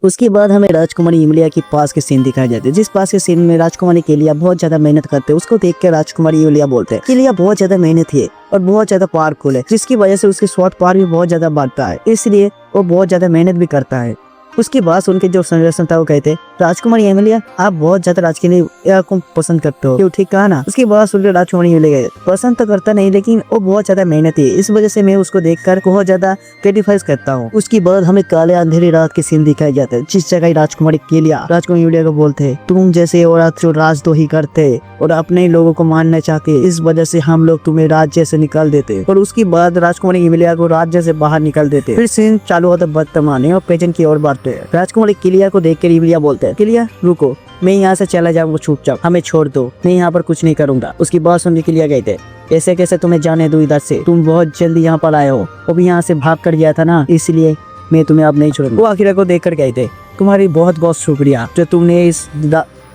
उसके बाद हमें राजकुमारी इमलिया के पास के सीन दिखाए जाते हैं, जिस पास के सीन में राजकुमारी केलिया बहुत ज्यादा मेहनत करते हैं। उसको देख के राजकुमारी इमलिया बोलते हैं केलिया बहुत ज्यादा मेहनत है और बहुत ज्यादा पावरफुल है, जिसकी वजह से उसकी शॉट पावर भी बहुत ज्यादा बढ़ता है, इसलिए वो बहुत ज्यादा मेहनत भी करता है। उसके बाद उनके जो संरक्षण था वो कहते राजकुमारी एमिलिया आप बहुत ज्यादा राज के लिए को पसंद करते हो, क्यों? ठीक कहा ना। उसके बाद सुनकर राजकुमारी एमिलिया पसंद तो करता नहीं, लेकिन वो बहुत ज्यादा मेहनती है, इस वजह से मैं उसको देखकर बहुत ज्यादा क्रिटिसाइज करता हूँ। उसके बाद हमें काले अंधेरी रात के सीन दिखाए जाते हैं, जिस जगह राजकुमारी केलिया राजकुमारी एमिलिया को बोलते हैं तुम जैसे औरत जो राजद्रोही करते और अपने लोगों को मारना चाहते, इस वजह से हम लोग तुम्हें राज्य से निकाल देते। और उसके बाद राजकुमारी एमिलिया को राज्य से बाहर निकाल देते। फिर सीन चालू होता बर्तमान और पेजेंट की ओर बढ़ते। राजकुमारी केलिया को देखकर इमलिया बोलते हैं केलिया रुको, मैं यहाँ से चला जाऊंगा, चुपचाप हमें छोड़ दो, मैं यहाँ पर कुछ नहीं करूंगा। उसकी बात सुन के केलिया कहते ऐसे कैसे तुम्हें जाने दो इधर से, तुम बहुत जल्दी यहाँ पर आए हो, वो भी यहाँ से भाग कर गया था ना, इसलिए मैं तुम्हें अब नहीं छोड़ूंगा। वो आखिरा को देख कर कहते तुम्हारी बहुत बहुत शुक्रिया जो तुमने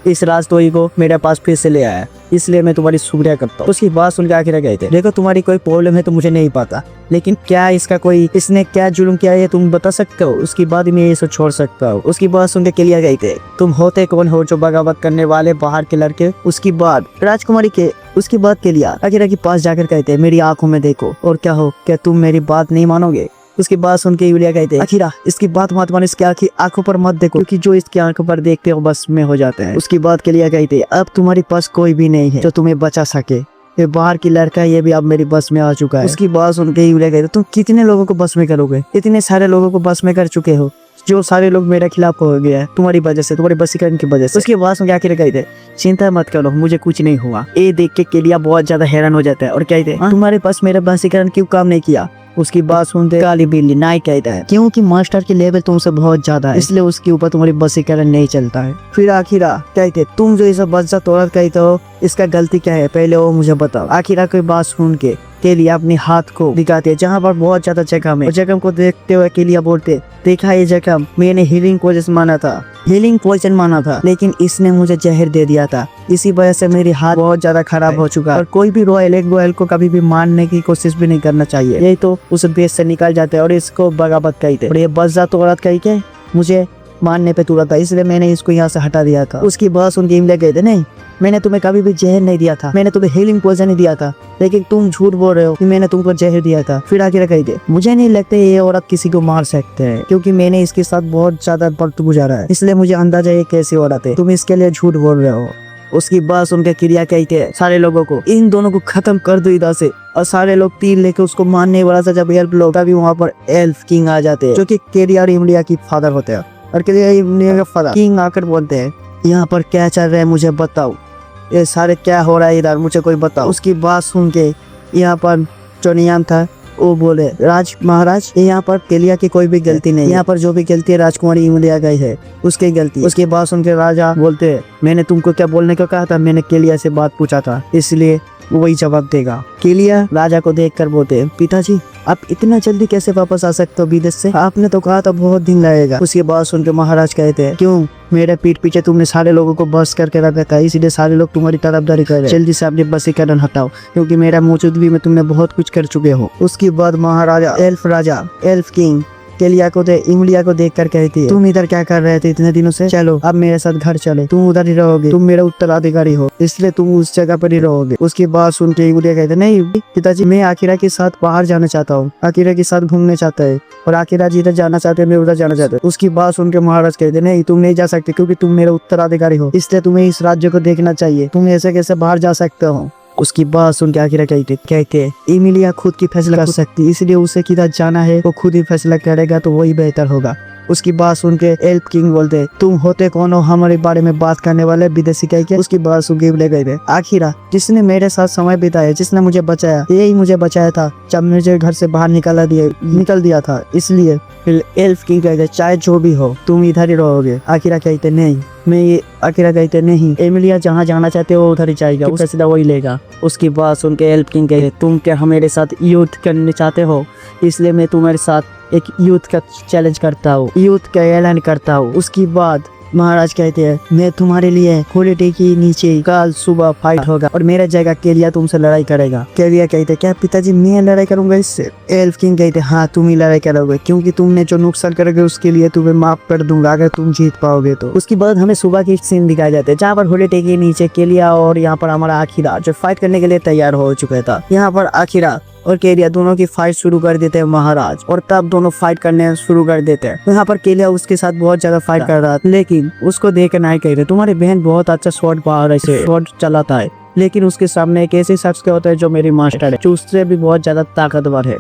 इस राजद्रोही को मेरे पास फिर से ले आया, इसलिए मैं तुम्हारी शुक्रिया करता हूँ। उसकी बात सुनकर आखिर कहते देखो तुम्हारी कोई प्रॉब्लम है तो मुझे नहीं पता, लेकिन क्या इसने क्या जुल्म किया है तुम बता सकते हो, उसके बाद मैं इसे छोड़ सकता हूँ। उसकी बात सुनकर केलिया कहते तुम होते कौन हो जो बगावत करने वाले बाहर के लड़के। उसकी बाद केलिया आखिरा के पास जाकर कहते मेरी आंखों में देखो और क्या हो, क्या तुम मेरी बात नहीं मानोगे। उसकी बात सुन के यूलिया कहते हैं आखिरा इसकी बात मत मान, इसकी आंखों पर मत देखो, क्योंकि जो इसकी आंखों पर देखते हो बस में हो जाते हैं। उसकी बात के लिए कहते हैं अब तुम्हारे पास कोई भी नहीं है जो तुम्हें बचा सके, ये बाहर की लड़का है, ये भी अब मेरी बस में आ चुका है। उसकी बात सुन के यूलिया कहते तुम कितने लोगों को बस में करोगे, इतने सारे लोगों को बस में कर चुके हो, जो सारे लोग मेरे खिलाफ हो गया है तुम्हारी वजह से, तुम्हारी बसीकरण की वजह से। उसके बाद में आखिर कहते चिंता मत करो, मुझे कुछ नहीं हुआ। ये देख के केलिया बहुत ज्यादा हैरान हो जाता है और कहते तुम्हारे पास मेरा बसीकरण क्यों काम नहीं किया। उसकी बात सुनते काली बिल्ली नाई कहता है क्योंकि मास्टर की लेवल तुमसे बहुत ज्यादा है, इसलिए उसके ऊपर तुम्हारी बसीकरण नहीं चलता है। फिर आखिरा कहते तुम जो इसे बच्चा औरत कहते हो इसका गलती क्या है, पहले वो मुझे बताओ। आखिरा की बात सुन के केलिया अपने हाथ को दिखाते हैं जहाँ पर बहुत ज्यादा जख्म है, जख्म को देखते हुए केलिया बोलते देखा ये जख्म मैंने हीलिंग पोइजन माना था, लेकिन इसने मुझे जहर दे दिया था, इसी वजह से मेरी हाथ बहुत ज्यादा खराब हो चुका है। और कोई भी रॉयल को कभी भी मारने की कोशिश भी नहीं करना चाहिए, यही तो उस देश से निकल जाते हैं और इसको बगावत कहते। और ये बज़्ज़त औरत कही के मुझे मारने पे तुला था, इसलिए मैंने इसको यहाँ से हटा दिया था। उसकी बात सुन के इमलिया कहते नहीं मैंने तुम्हें कभी भी जहर नहीं दिया था, मैंने तुम्हें हीलिंग पोइजन नहीं दिया था, लेकिन तुम झूठ बोल रहे हो कि मैंने तुमको जहर दिया था। फिर आगे कहते मुझे नहीं लगता ये औरत किसी को मार सकते हैं, क्योंकि मैंने इसके साथ बहुत ज्यादा वक्त गुजारा है, इसलिए मुझे अंदाजा है कैसी औरत है, तुम इसके लिए झूठ बोल रहे हो। उसकी बात सुनकर क्रिया कहते हैं सारे लोगों को इन दोनों को खत्म कर दो इधर से। और सारे लोग तीर लेके उसको मारने वाला था। जब एल्फ लोग तभी वहाँ पर एल्फ किंग आ जाते हैं, जो कि केलिया और इमलिया की फादर होते हैं। और केलिया इमलिया का फादर किंग आकर बोलते हैं यहाँ पर क्या चल रहा है मुझे बताओ, ये सारे क्या हो रहा है इधर, मुझे कोई बताओ। उसकी बात सुन के यहाँ पर जो नियम था वो बोले महाराज यहाँ पर केलिया की कोई भी गलती नहीं, यहाँ पर जो भी गलती है राजकुमारी इमलिया गई है उसकी गलती। उसके बाद सुन के राजा बोलते मैंने तुमको क्या बोलने को कहा था, मैंने केलिया से बात पूछा था, इसलिए वही जवाब देगा। केलिया राजा को देखकर बोलते पिताजी आप इतना जल्दी कैसे वापस आ सकते हो विदेश से, आपने तो कहा था बहुत दिन लगेगा। उसके बाद सुनकर महाराज कहते हैं क्यों मेरे पीठ पीछे तुमने सारे लोगों को बस करके रखा था, इसलिए सारे लोग तुम्हारी तरफदारी कर रहे हैं, जल्दी से अपनी बसीकरण हटाओ, क्योंकि मेरा मौजूदगी में तुमने बहुत कुछ कर चुके हो। उसके बाद महाराजा एल्फ किंग केलिया को इमलिया को देख कर कहती है तुम इधर क्या कर रहे थे इतने दिनों से, चलो अब मेरे साथ घर चले, तुम उधर ही रहोगे, तुम मेरा उत्तराधिकारी हो, इसलिए तुम उस जगह पर ही रहोगे। उसकी बात सुन के इमलिया कहते नहीं पिताजी मैं आखिरा के साथ बाहर जाना चाहता हूँ, आखिरा के साथ घूमने चाहता है, और आखिरा जिधर जाना चाहते हैं मैं उधर जाना चाहता हूँ। उसकी बात सुन के महाराज कहते नहीं तुम नहीं जा सकते, क्योंकि तुम मेरा उत्तराधिकारी हो, इसलिए तुम्हें इस राज्य को देखना चाहिए, तुम ऐसे कैसे बाहर जा सकते हो। उसकी बात सुन के आखिर कहते इमिलिया खुद की फैसला कर सकती, इसलिए उसे किधर जाना है वो खुद ही फैसला करेगा तो वही बेहतर होगा। उसकी बात सुन के एल्फ किंग बोलते तुम होते कौन हो हमारे बारे में बात करने वाले विदेशी कह के। उसकी बात सुन के ले गए आखिरा जिसने मेरे साथ समय बिताया, जिसने मुझे बचाया, यही मुझे बचाया था जब मुझे घर से बाहर निकल दिया था, इसलिए फिर एल्फ किंग कहते चाहे जो भी हो तुम इधर ही रहोगे। आखिरा कहते नहीं आखिरा कहते नहीं एमिलिया जहाँ जाना चाहते हो उधर ही जाएगा, वो फैसला वही लेगा। उसकी बात सुन के एल्फ किंग कहते तुम क्या मेरे साथ युद्ध करने चाहते हो, इसलिए मैं तुम्हारे साथ एक युद्ध का चैलेंज करता हूँ, युद्ध का ऐलान करता हूँ। उसके बाद महाराज कहते हैं मैं तुम्हारे लिए होलिडे के नीचे कल सुबह फाइट होगा और मेरा जगह केलिया तुमसे लड़ाई करेगा। केलिया कहते क्या पिताजी मैं लड़ाई करूंगा इससे? एल्फ किंग कहते हाँ तुम ही लड़ाई करोगे, क्योंकि तुमने जो नुकसान करोगे उसके लिए तुम्हें माफ कर दूंगा अगर तुम जीत पाओगे तो। उसके बाद हमें सुबह की सीन दिखाए जाते हैं जहाँ पर होलिडे के नीचे केलिया और यहाँ पर हमारा आखिरा जो फाइट करने के लिए तैयार हो चुका था। यहाँ पर आखिरा और केलिया दोनों की फाइट शुरू कर देते हैं महाराज, और तब दोनों फाइट करने शुरू कर देते हैं। यहाँ पर केलिया उसके साथ बहुत ज्यादा फाइट कर रहा था, लेकिन उसको देख नहीं कह रहे तुम्हारी बहन बहुत अच्छा शॉट पावर से शॉट चलाता है, लेकिन उसके सामने एक ऐसे शख्स होता है जो मेरी मास्टर है, जो उससे भी बहुत ज्यादा ताकतवर है,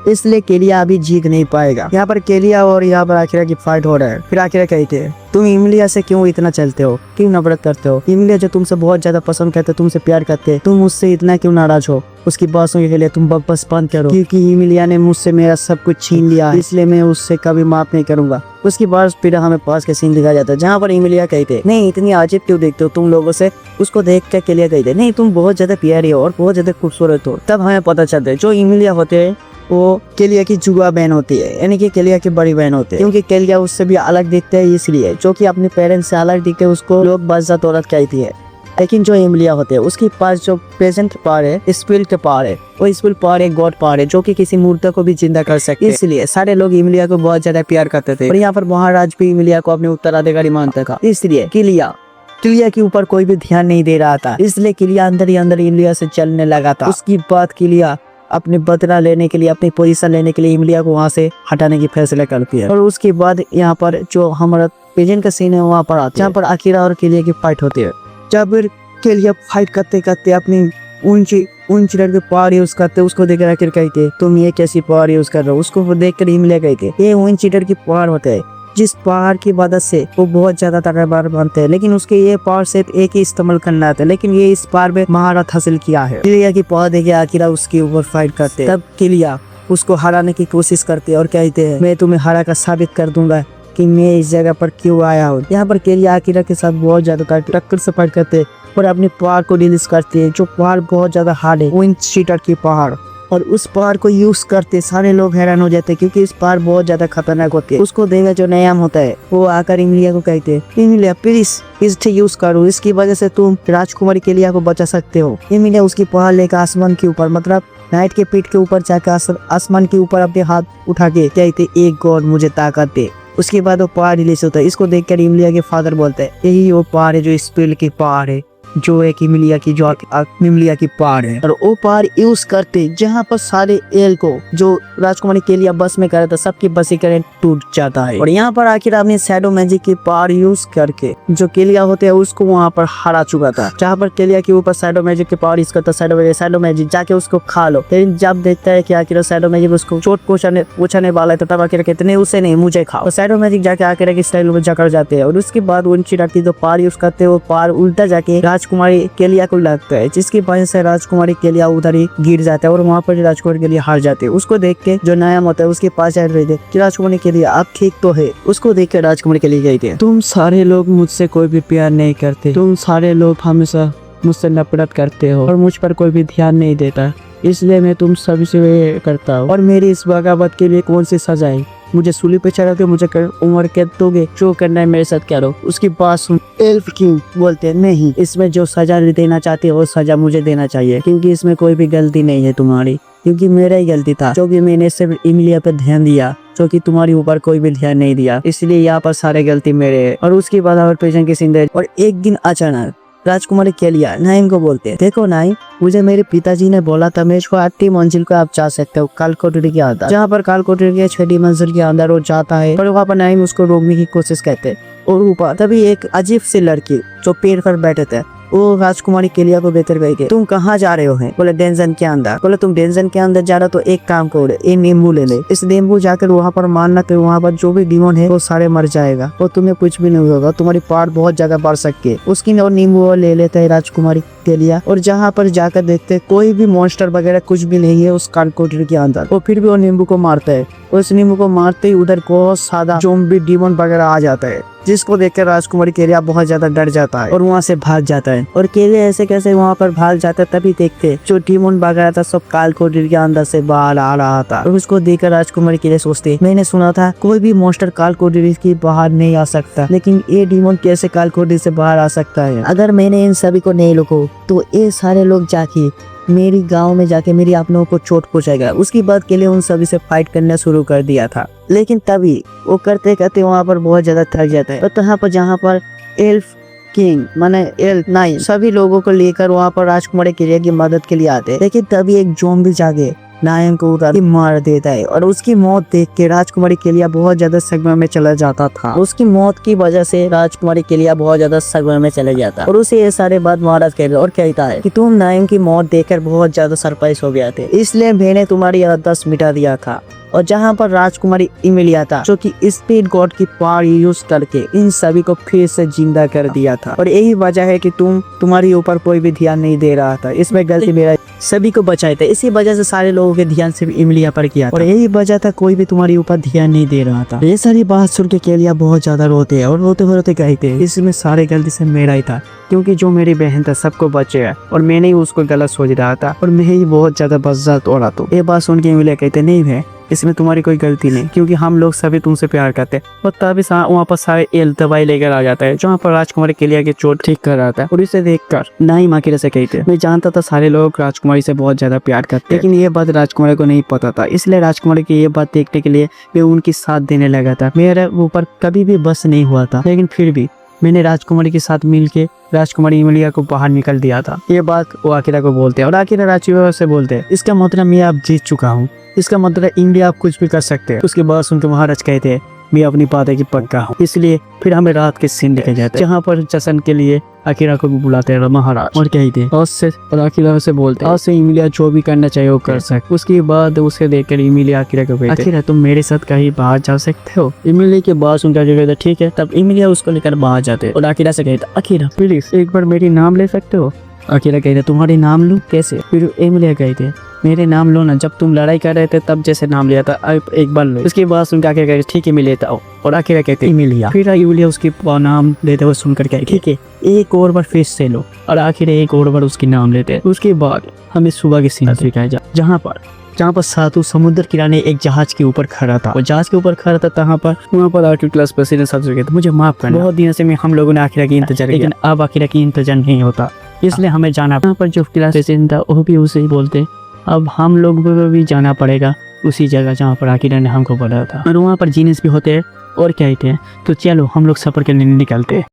इसलिए केलिया अभी जीत नहीं पाएगा। यहाँ पर केलिया और यहाँ पर आखिरा की फाइट हो रहा है। फिर आखिरा कहते हैं तुम इमलिया से क्यों इतना चलते हो, क्यों नफरत करते हो? इमलिया जो तुमसे बहुत ज्यादा पसंद करते, तुमसे प्यार करते, तुम उससे इतना क्यों नाराज हो? उसकी बातों के लिए तुम बस बंद करो, क्योंकि इमलिया ने मुझसे मेरा सब कुछ छीन लिया है, इसलिए मैं उससे कभी माफ नहीं करूंगा। उसके बाद फिर हमें पास के सीन दिखाया जाता है जहाँ पर इमलिया कहते नहीं इतनी अजीब क्यों देखते हो तुम लोगों से। उसको देख कर केलिया कहते नहीं तुम बहुत ज्यादा प्यारी हो और बहुत ज्यादा खूबसूरत हो। तब हमें पता चलता है जो इमलिया होते हैं वो केलिया की जुआ बहन होती है, यानी कि केलिया की बड़ी बहन होती है, क्योंकि केलिया उससे भी अलग दिखते है, इसलिए जो कि अपने पेरेंट्स से अलग दिखते है उसको लोग बज्जत औरत कहती है। लेकिन जो इमलिया होते हैं उसके पास जो प्रेजेंट पावर है, स्पिरिट के पावर है, वो स्पिरिट पावर है, गॉड पावर है, जो कि किसी मूर्ति को भी जिंदा कर सकते हैं। इसलिए सारे लोग इमलिया को बहुत ज्यादा प्यार करते थे और यहाँ पर महाराज भी इमलिया को अपने उत्तराधिकारी मानता था। इसलिए केलिया के ऊपर कोई भी ध्यान नहीं दे रहा था, इसलिए केलिया अंदर ही अंदर इमलिया से चलने लगा था। उसकी बात केलिया अपने बदला लेने के लिए, अपनी पोजीशन लेने के लिए इमलिया को वहाँ से हटाने की फैसला करती है। और उसके बाद यहाँ पर जो हमारा प्रेजेंट का सीन है वहाँ पर आता है, जहाँ पर आखिरा और केलिया की फाइट होती है। जब केलिया फाइट करते करते अपनी ऊंची लड़के पावर यूज करते, उसको देख आखिर कहते तुम ये कैसी पावर यूज कर रहे हो? उसको देख कर इमलिया कहते ये ऊंची की पावर होता है, जिस पावर की मदद से वो बहुत ज्यादा ताकतवर बनते हैं, लेकिन उसके ये पावर सिर्फ एक ही इस्तेमाल करना आता है, लेकिन ये इस पावर में महारत हासिल किया है। केलिया की पावर देखे आखिरा उसके ऊपर फाइट करते, तब केलिया उसको हराने की कोशिश करते और कहते हैं मैं तुम्हें हरा कर साबित कर दूंगा कि मैं इस जगह पर क्यों आया हूँ। यहाँ पर केलिया आखिरा के साथ बहुत ज्यादा टक्कर से फाइट करते और अपनी पावर को रिलीज करते हैं, जो पावर बहुत ज्यादा हार्ड है, विंड शीटर की पावर। और उस पावर को यूज करते सारे लोग हैरान हो जाते, क्योंकि इस पावर बहुत ज्यादा खतरनाक होती है। उसको देखा जो नयाम होता है वो आकर इमलिया को कहते हैं इमलिया प्लीज इसे यूज करो, इसकी वजह से तुम राजकुमारी केलिया को बचा सकते हो। इमलिया उसकी पावर लेकर आसमान के ऊपर, मतलब नाइट के पीठ के ऊपर जाकर आसमान के ऊपर अपने हाथ उठा के कहते एक गॉड मुझे ताकत दे। उसके बाद वो पावर रिलीज होता है। इसको देखकर इमलिया के फादर बोलते हैं यही वो पावर है जो स्पिल की पावर है, जो एक इमलिया की पार है। और वो पार यूज करते जहाँ पर सारे एल को जो राजकुमारी केलिया बस में करे था सबकी बसीकरण टूट जाता है। और यहाँ पर आखिर आपने शैडो मैजिक की पार यूज करके जो केलिया होते हैं उसको वहाँ पर हरा चुका था। जहाँ पर केलिया के ऊपर शैडो मैजिक की पावर यूज करता शैडो मैजिक जाके उसको खा लो, लेकिन जब देखता है कि आखिर शैडो मैजिक उसको चोट पहुंचाने वाला है तो तब आखिर कहते नहीं उसे नहीं मुझे खाओ। शैडो मैजिक जाके आखिर की स्टाइल में जकड़ जाते हैं और उसके बाद उनकी राती जो पार यूज करते हैं वो पार उल्टा जाके राजकुमारी केलिया को लगता है, जिसकी वजह से राजकुमारी केलिया उधर ही गिर जाता है और वहाँ पर राजकुमारी केलिया हार जाते हैं। उसको देख के जो नया होता है उसके पास जा रहे थे कि राजकुमारी केलिया आप ठीक तो है। उसको देख के राजकुमारी केलिया कहते हैं तुम सारे लोग मुझसे कोई भी प्यार नहीं करते, तुम सारे लोग हमेशा मुझसे नफरत करते हो और मुझ पर कोई भी ध्यान नहीं देता, इसलिए मैं तुम सभी से करता हूँ। और मेरी इस बगावत के लिए कौन सी सजा है? मुझे सूली पे चढ़ा के मुझे उम्र कैद दोगे, जो करना है मेरे साथ करो। उसकी बात सुन एल्फ किंग बोलते हैं नहीं, इसमें जो सजा देना चाहते हो वो सजा मुझे देना चाहिए, क्योंकि इसमें कोई भी गलती नहीं है तुम्हारी, क्योंकि मेरा ही गलती था जो कि मैंने सिर्फ इमलिया पे ध्यान दिया, जो कि तुम्हारे ऊपर कोई भी ध्यान नहीं दिया, इसलिए यहाँ पर सारे गलती मेरे है। और उसके बाद और पेशेंट की जिंदगी। और एक दिन अचानक राजकुमारी केलिया नाइम को बोलते हैं देखो नाइम, मुझे मेरे पिताजी ने बोला था मैं इसको 8वीं मंजिल को आप जा सकते हो कालकोठरी के अंदर, जहाँ पर कालकोठरी के 6वीं मंजिल के अंदर वो जाता है और वहाँ पर नाइम उसको रोकने की कोशिश करते हैं। और ऊपर तभी एक अजीब सी लड़की जो पेड़ पर बैठे थे वो राजकुमारी केलिया को बेहतर गई थी तुम कहाँ जा रहे हो? हैं बोले डेंजन के अंदर। बोले तुम डेंजन के अंदर जा रहे हो तो एक काम करो ये नींबू ले ले, इस नींबू जाकर वहाँ पर मारना तो वहाँ पर जो भी डिमोन है वो सारे मर जाएगा और तुम्हें कुछ भी नहीं होगा, तुम्हारी पावर बहुत जगह बढ़ सकती है। उसकी और नींबू ले लेते है राजकुमारी केलिया और जहाँ पर जाकर देखते कोई भी मॉन्स्टर वगैरह कुछ भी नहीं है उस कालकोठरी के अंदर। वो फिर भी वो नींबू को मारता है, उस नींबू को मारते ही उधर बहुत सादा ज़ॉम्बी डिमोन वगैरह आ जाता है, जिसको देखकर राजकुमारी केलिया बहुत ज्यादा डर जाता है और वहाँ से भाग जाता है। हैं और केले ऐसे कैसे वहाँ पर भाग जाता तभी देखते जो डीमन भाग रहा था सब काल कोठरी के अंदर से बाहर आ रहा था। और उसको देखकर राजकुमारी केले सोचते मैंने सुना था कोई भी मॉन्स्टर काल कोठरी की बाहर नहीं आ सकता, लेकिन ये डीमन कैसे काल कोठरी से बाहर आ सकता है। अगर मैंने इन सभी को नहीं रोको तो ये सारे लोग जाके मेरी गांव में जाके मेरी अपनों को चोट पहुंचाएगा। उसके बाद के लिए उन सभी से फाइट करना शुरू कर दिया था, लेकिन तभी वो करते करते वहाँ पर बहुत ज्यादा थक जाता है। और तहाँ पर जहाँ पर एल्फ किंग माने एल्फ नाइन सभी लोगों को लेकर वहाँ पर राजकुमारी केलिया की मदद के लिए आते हैं, लेकिन तभी एक ज़ॉम्बी जाके नायम को उतार के मार देता है। और उसकी मौत देख के राजकुमारी केलिया बहुत ज्यादा सदमे में चला जाता था। उसकी मौत की वजह से राजकुमारी केलिया बहुत ज्यादा सदमे में चले जाता और उसे ये सारे बात महाराज कहते और कहता है कि तुम नायम की मौत देखकर बहुत ज्यादा सरप्राइज हो गया थे, इसलिए मैंने तुम्हारी याददाश्त मिटा दिया था। और जहाँ पर राजकुमारी इमिलिया था जो कि स्पीड गॉड की पावर यूज करके इन सभी को फिर से जिंदा कर दिया था। और यही वजह है कि तुम्हारे ऊपर कोई भी ध्यान नहीं दे रहा था, इसमें गलती मेरा, सभी को बचाए थे, इसी वजह से सारे लोगों के ध्यान सिर्फ इमिलिया पर किया था। और यही वजह था कोई भी तुम्हारे ऊपर ध्यान नहीं दे रहा था। ये सारी बात सुन के केलिया बहुत ज्यादा रोते हैं और रोते रोते कहते इसमें सारे गलती से मेरा ही था, क्योंकि जो मेरी बहन था सबको बचे है और मैंने ही उसको गलत सोच रहा था और मैं ही बहुत ज्यादा बज्जा तोड़ा। तो ये बात सुन के इमिलिया कहते नहीं है इसमें तुम्हारी कोई गलती नहीं, क्योंकि हम लोग सभी तुमसे प्यार करते हैं। और तभी वहाँ पर सारे एल दवाई लेकर आ जाता है जहाँ पर राजकुमारी केलिया की चोट ठीक कर रहा था। और इसे देखकर नाइम आखिर से कहते मैं जानता था सारे लोग राजकुमारी से बहुत ज्यादा प्यार करते, लेकिन ये बात राजकुमारी को नहीं पता था, इसलिए राजकुमारी की ये बात देखने के लिए मैं उनकी साथ देने लगा था। मेरे ऊपर कभी भी बस नहीं हुआ था, लेकिन फिर भी मैंने राजकुमारी के साथ मिलके राजकुमारी इमिलिया को बाहर निकल दिया था। ये बात वो आकिरा को बोलते हैं और आकिरा राजकुमारी से बोलते हैं इसका मतलब मैं अब जीत चुका हूँ, इसका मतलब इंडिया आप कुछ भी कर सकते हैं। उसके बाद सुनकर महाराज कहते हैं मैं अपनी बातें की पक्का हूँ। इसलिए फिर हमें रात के सीन दिखाए जाते हैं जहाँ पर जश्न के लिए आकिरा को भी बुलाते हैं महाराज और कहते हैं और आकिरा से बोलते हैं आज से इमिलिया जो भी करना चाहिए वो कर सकते। उसके बाद उसे देखकर इमिलिया आकिरा को कहते आकिरा तुम मेरे साथ कहीं बाहर जा सकते हो। इमिलिया के बाद सुनकर कहते ठीक है। तब इमिलिया उसको लेकर बाहर जाते और आकिरा से कहते आकिरा प्लीज एक बार मेरी नाम ले सकते हो। आकिरा कहते तुम्हारी नाम लूं कैसे। फिर इमिलिया कहते मेरे नाम लो ना, जब तुम लड़ाई कर रहे थे तब जैसे नाम लिया था अब एक बार लो। उसके बाद सुनकर आकिरा कहते ठीक है मैं लेता हूँ और आकिरा कहते इमिलिया। फिर इमिलिया उसकी नाम लेते हुए सुनकर कहते ठीक है एक और बार फिर से लो और आखिर एक और बार उसकी नाम लेते। उसके बाद हमें सुबह की सीन दिखाया जाए जहाँ पर साधु समुद्र किनारे एक जहाज के ऊपर खड़ा था। वो जहाज के ऊपर खड़ा था वहाँ पर आखिर क्लास प्रेसिडेंट साधु कहते मुझे माफ करना, बहुत दिनों से हम लोगों ने आखिरा की इंतजार किया, लेकिन अब आखिरा की इंतजार नहीं होता, इसलिए हमें जाना। यहाँ पर जो क्लास प्रेसिडेंट था वो भी उसे ही बोलते अब हम लोग को भी जाना पड़ेगा उसी जगह जहाँ पर आकिरा ने हमको बोला था। और वहाँ पर जीनियस भी होते हैं और कहते हैं तो चलो हम लोग सफर के लिए निकलते हैं।